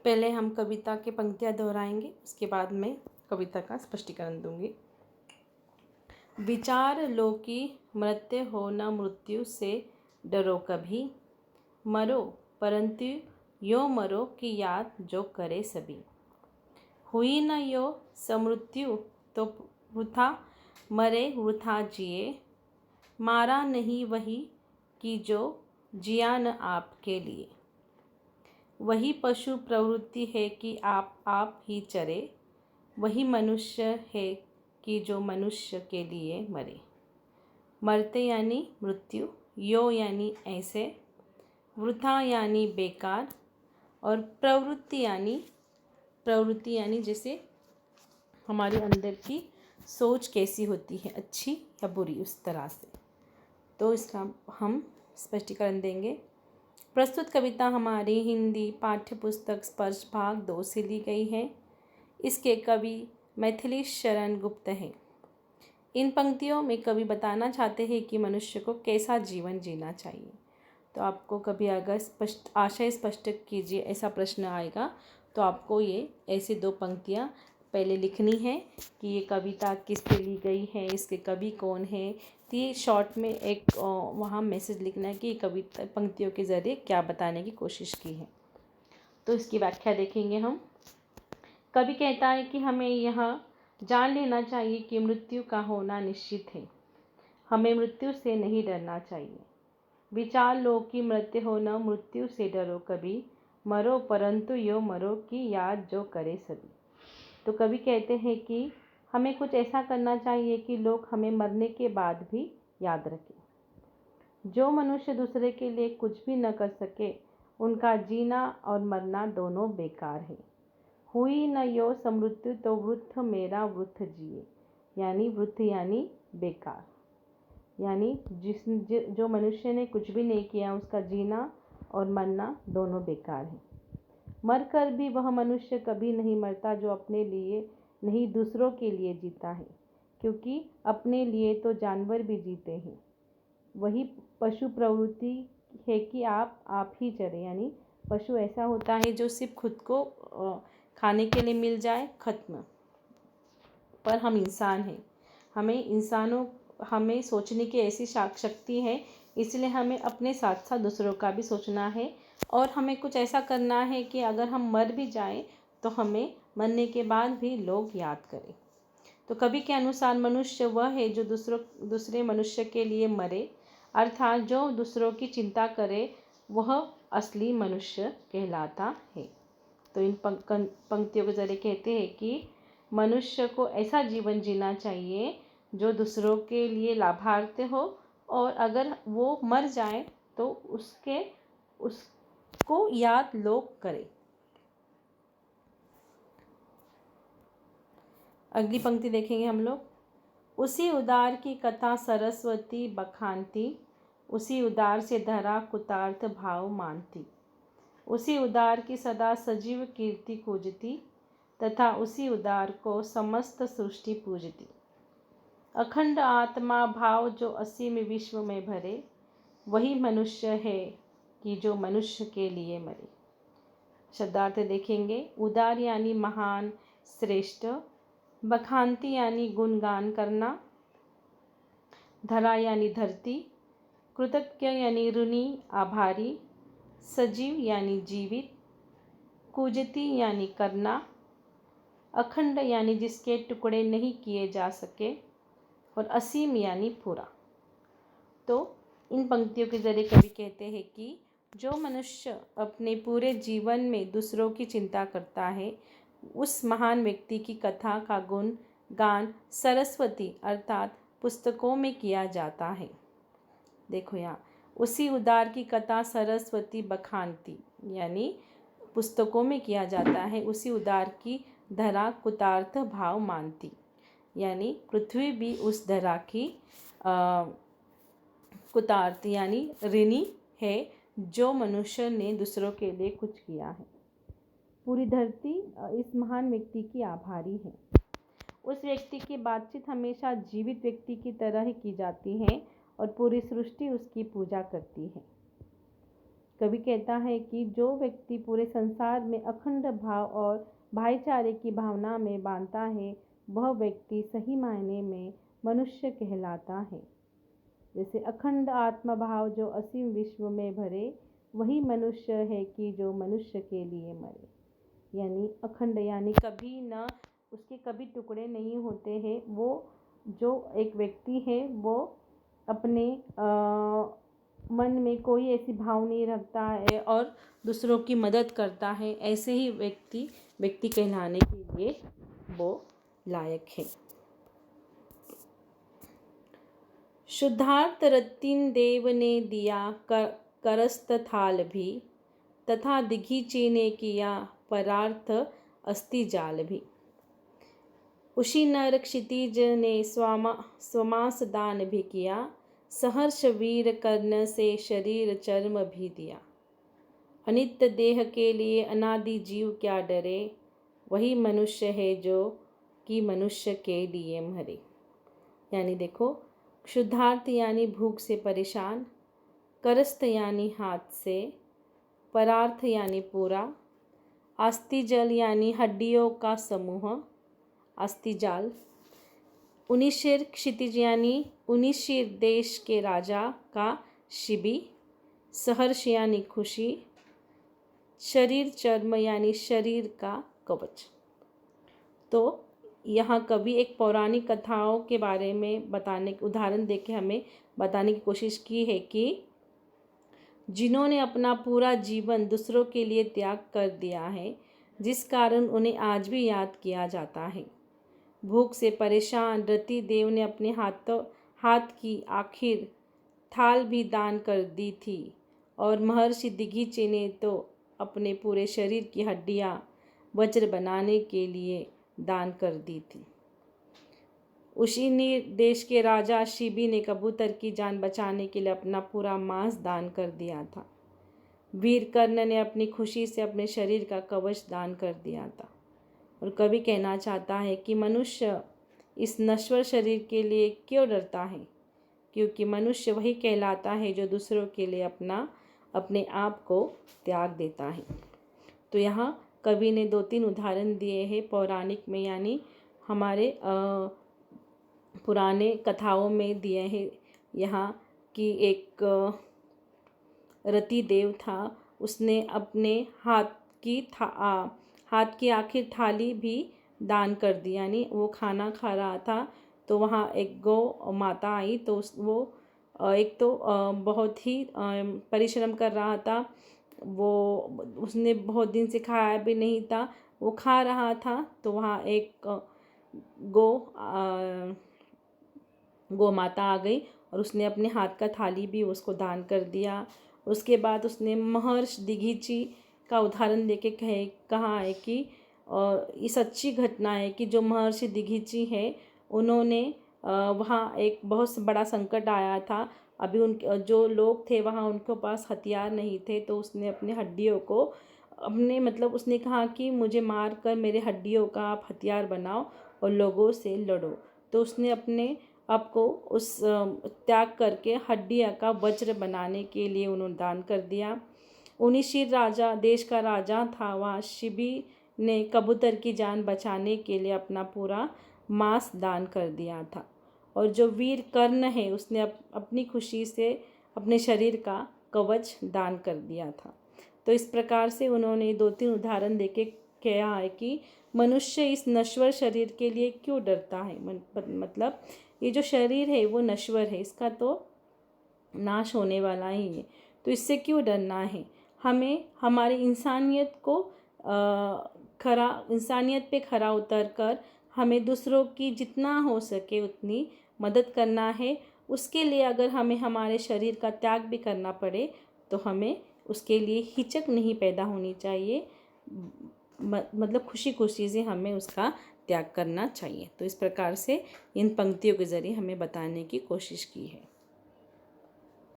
पहले हम कविता की पंक्तियाँ दोहराएंगे, उसके बाद मैं कविता का स्पष्टीकरण दूंगी। विचार लो कि मृत्यु हो न मृत्यु से डरो कभी, मरो परंतु यो मरो कि याद जो करे सभी। हुई न यो समृत्यु तो वृथा मरे वृथा जिए, मारा नहीं वही कि जो जिया न आपके लिए। वही पशु प्रवृत्ति है कि आप ही चरे, वही मनुष्य है कि जो मनुष्य के लिए मरे। मरते यानी मृत्यु, यो यानी ऐसे, वृथा यानी बेकार, और प्रवृत्ति यानी जैसे हमारे अंदर की सोच कैसी होती है, अच्छी या बुरी, उस तरह से। तो इसका हम स्पष्टीकरण देंगे। प्रस्तुत कविता हमारी हिंदी पाठ्य पुस्तक स्पर्श भाग 2 से ली गई है। इसके कवि मैथिलीश शरण गुप्त हैं। इन पंक्तियों में कवि बताना चाहते हैं कि मनुष्य को कैसा जीवन जीना चाहिए। तो आपको कभी अगर आशय स्पष्ट कीजिए ऐसा प्रश्न आएगा तो आपको ये ऐसी 2 पंक्तियाँ पहले लिखनी है कि ये कविता किस पे ली गई है, इसके कवि कौन है। तो ये शॉर्ट में एक वहाँ मैसेज लिखना है कि ये कविता पंक्तियों के ज़रिए क्या बताने की कोशिश की है। तो इसकी व्याख्या देखेंगे हम। कवि कहता है कि हमें यह जान लेना चाहिए कि मृत्यु का होना निश्चित है। हमें मृत्यु से नहीं डरना चाहिए। विचार लो कि मृत्यु हो न मृत्यु से डरो कभी, मरो परंतु यो मरो कि याद जो करे सभी। तो कवि कहते हैं कि हमें कुछ ऐसा करना चाहिए कि लोग हमें मरने के बाद भी याद रखें। जो मनुष्य दूसरे के लिए कुछ भी न कर सके, उनका जीना और मरना दोनों बेकार है। हुई न यो समृत्यु तो वृथ मेरा वृथ जिए, यानी वृथ यानी बेकार, यानी जो मनुष्य ने कुछ भी नहीं किया उसका जीना और मरना दोनों बेकार है। मरकर भी वह मनुष्य कभी नहीं मरता जो अपने लिए नहीं दूसरों के लिए जीता है, क्योंकि अपने लिए तो जानवर भी जीते हैं। वही पशु प्रवृत्ति है कि आप ही चरे, यानी पशु ऐसा होता है जो सिर्फ खुद को खाने के लिए मिल जाए, खत्म। पर हम इंसान हैं, हमें सोचने की ऐसी शक्ति है, इसलिए हमें अपने साथ साथ दूसरों का भी सोचना है। और हमें कुछ ऐसा करना है कि अगर हम मर भी जाएं तो हमें मरने के बाद भी लोग याद करें। तो कवि के अनुसार मनुष्य वह है जो दूसरे मनुष्य के लिए मरे, अर्थात जो दूसरों की चिंता करे, वह असली मनुष्य कहलाता है। तो इन पंक्तियों के जरिए कहते हैं कि मनुष्य को ऐसा जीवन जीना चाहिए जो दूसरों के लिए लाभार्थ हो, और अगर वो मर जाए तो उसको याद लोग करें। अगली पंक्ति देखेंगे हम लोग। उसी उदार की कथा सरस्वती बखानती, उसी उदार से धरा कुतार्थ भाव मानती। उसी उदार की सदा सजीव कीर्ति पूजती, तथा उसी उदार को समस्त सृष्टि पूजती। अखंड आत्मा भाव जो असीम विश्व में भरे, वही मनुष्य है कि जो मनुष्य के लिए मरे। शब्दार्थ देखेंगे। उदार यानी महान, श्रेष्ठ। बखानती यानी गुणगान करना। धरा यानी धरती। कृतज्ञ यानी ऋणी, आभारी। सजीव यानी जीवित। कूजती यानी करना। अखंड यानी जिसके टुकड़े नहीं किए जा सके, और असीम यानी पूरा। तो इन पंक्तियों के जरिए कवि कहते हैं कि जो मनुष्य अपने पूरे जीवन में दूसरों की चिंता करता है, उस महान व्यक्ति की कथा का गुण गान सरस्वती अर्थात पुस्तकों में किया जाता है। देखो यहाँ, उसी उदार की कथा सरस्वती बखानती, यानी पुस्तकों में किया जाता है। उसी उदार की धरा कुतार्थ भाव मानती, यानी पृथ्वी भी उस धरा की कुतार्थ यानी ऋणी है जो मनुष्य ने दूसरों के लिए कुछ किया है। पूरी धरती इस महान व्यक्ति की आभारी है। उस व्यक्ति की बातचीत हमेशा जीवित व्यक्ति की तरह ही की जाती है और पूरी सृष्टि उसकी पूजा करती है। कवि कहता है कि जो व्यक्ति पूरे संसार में अखंड भाव और भाईचारे की भावना में बांधता है, वह व्यक्ति सही मायने में मनुष्य कहलाता है। जैसे अखंड आत्मा भाव जो असीम विश्व में भरे, वही मनुष्य है कि जो मनुष्य के लिए मरे। यानी अखंड यानी कभी न उसके कभी टुकड़े नहीं होते हैं। वो जो एक व्यक्ति है वो अपने मन में कोई ऐसी भाव नहीं रखता है और दूसरों की मदद करता है, ऐसे ही व्यक्ति कहलाने के लिए वो लायक है। शुद्धार्थ रतिन देव ने दिया करस्त थाल भी, तथा दिघीचे ने किया परार्थ अस्ति जाल भी। उसी नर क्षितिज ने स्वमास दान भी किया, सहर्ष वीर कर्ण से शरीर चर्म भी दिया। अनित्य देह के लिए अनादि जीव क्या डरे, वही मनुष्य है जो कि मनुष्य के लिए मरे। यानी देखो, शुद्धार्थ यानी भूख से परेशान, करस्त यानी हाथ से, परार्थ यानी पूरा, अस्थिजल यानी हड्डियों का समूह, अस्थिजाल, उनिशिर क्षितिज यानी उनिशिर देश के राजा का शिबी, सहर्ष यानी खुशी, शरीर चर्म यानी शरीर का कवच। तो यहाँ कवि एक पौराणिक कथाओं के बारे में उदाहरण देके हमें बताने की कोशिश की है कि जिन्होंने अपना पूरा जीवन दूसरों के लिए त्याग कर दिया है, जिस कारण उन्हें आज भी याद किया जाता है। भूख से परेशान रति देव ने अपने हाथ की आखिर थाल भी दान कर दी थी, और महर्षि दिघीचे ने तो अपने पूरे शरीर की हड्डियां वज्र बनाने के लिए दान कर दी थी। उसी ने देश के राजा शिबी ने कबूतर की जान बचाने के लिए अपना पूरा मांस दान कर दिया था। वीर कर्ण ने अपनी खुशी से अपने शरीर का कवच दान कर दिया था। और कवि कहना चाहता है कि मनुष्य इस नश्वर शरीर के लिए क्यों डरता है, क्योंकि मनुष्य वही कहलाता है जो दूसरों के लिए अपने आप को त्याग देता है। तो यहाँ कवि ने 2-3 उदाहरण दिए हैं पौराणिक में, यानी हमारे पुराने कथाओं में दिए हैं। यहाँ कि एक रति देव था, उसने अपने हाथ की आखिर थाली भी दान कर दी। यानी वो खाना खा रहा था तो वहाँ एक गौ माता आई, तो वो एक तो बहुत ही परिश्रम कर रहा था, वो उसने बहुत दिन से खाया भी नहीं था, वो खा रहा था। तो वहाँ एक गौ माता आ गई और उसने अपने हाथ का थाली भी उसको दान कर दिया। उसके बाद उसने महर्षि दिघीची का उदाहरण देके कहा है कि ये सच्ची घटना है कि जो महर्षि दिघीची है, उन्होंने वहाँ एक बहुत बड़ा संकट आया था। अभी जो लोग थे वहाँ, उनके पास हथियार नहीं थे, तो उसने अपने हड्डियों को उसने कहा कि मुझे मार कर मेरे हड्डियों का आप हथियार बनाओ और लोगों से लड़ो। तो उसने अपने आपको उस त्याग करके हड्डियाँ का वज्र बनाने के लिए उन्होंने दान कर दिया। उनिशिर राजा देश का राजा था, वहाँ शिबी ने कबूतर की जान बचाने के लिए अपना पूरा मांस दान कर दिया था। और जो वीर कर्ण है, उसने अपनी खुशी से अपने शरीर का कवच दान कर दिया था। तो इस प्रकार से उन्होंने 2-3 उदाहरण देके कहा है कि मनुष्य इस नश्वर शरीर के लिए क्यों डरता है। मतलब ये जो शरीर है वो नश्वर है, इसका तो नाश होने वाला ही है, तो इससे क्यों डरना है। हमें हमारी इंसानियत पे खरा उतर कर हमें दूसरों की जितना हो सके उतनी मदद करना है। उसके लिए अगर हमें हमारे शरीर का त्याग भी करना पड़े तो हमें उसके लिए हिचक नहीं पैदा होनी चाहिए, मतलब खुशी खुशी से हमें उसका त्याग करना चाहिए। तो इस प्रकार से इन पंक्तियों के ज़रिए हमें बताने की कोशिश की है।